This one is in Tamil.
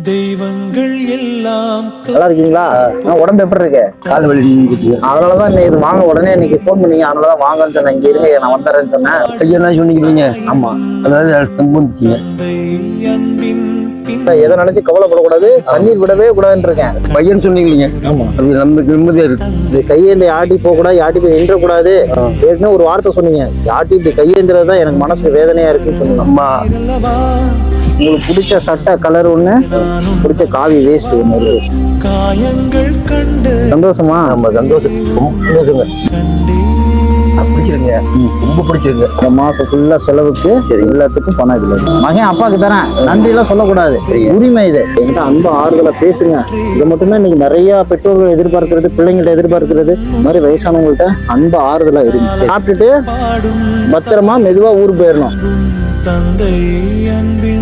தெய்வங்கள் எல்லாம் நல்லா இருக்கீங்களா? உடம்பு எப்படி இருக்கு? கால் வலி அதனாலதான் இது வாங்க உடனே இன்னைக்கு போன் பண்ணீங்க. அதனாலதான் வாங்கன்னு சொன்னேன். இங்க இருங்க, நான் வந்துடுறேன்னு சொன்னேன். ஐயா சொன்னிக்கிறீங்க. ஆமா, அதாவது தம்புச்சிங்க அன்பின் பின் எதை நினைச்சு கவலைப்படக்கூடாது, கண்ணீர் விடவே கூடாதுன்னு இருக்கேன். பையன் சொன்னீங்க. ஆமா, அது நமக்கு நிம்மதியா இருக்கு. இது கையேந்தி ஆட்டி போக கூடாது, யாட்டி போய் நின்றக்கூடாது. ஏற்கனவே ஒரு வார்த்தை சொன்னீங்க, யாட்டி இப்படி கையேந்திரதான் எனக்கு மனசுக்கு வேதனையா இருக்குன்னு சொன்னீங்க. அம்மா அல்லவா உங்களுக்கு பிடிச்ச சட்டை கலர் ஒண்ணு, பிடிச்ச காவி வேஸ்ட் ஒண்ணு. காயங்கள் கண்டு சந்தோஷமா? நம்ம சந்தோஷம் ரொம்ப சந்தோஷங்க. கண்டே பிடிச்சிருங்க, ரொம்ப பிடிச்சிருங்க. இந்த மாசம் ஃபுல்லா செலவுக்கு சரி எல்லாத்துக்கும் பணம் இல்லை. மகன் அப்பாவுக்கு தரேன், நன்றி எல்லாம் சொல்லக்கூடாது, உரிமை இது. என்கிட்ட அன்பு ஆறுதலா பேசுங்க. இதை மட்டுமே இன்னைக்கு நிறைய பெற்றோர்கள் எதிர்பார்க்கிறது, பிள்ளைங்கள்ட்ட எதிர்பார்க்கிறது. இந்த மாதிரி வயசானவங்கள்ட்ட அன்பு ஆறுதலா இருக்கு. சாப்பிட்டுட்டு பாடும் பத்திரமா மெதுவா ஊருக்கு போயிடணும். தந்தை அன்பின்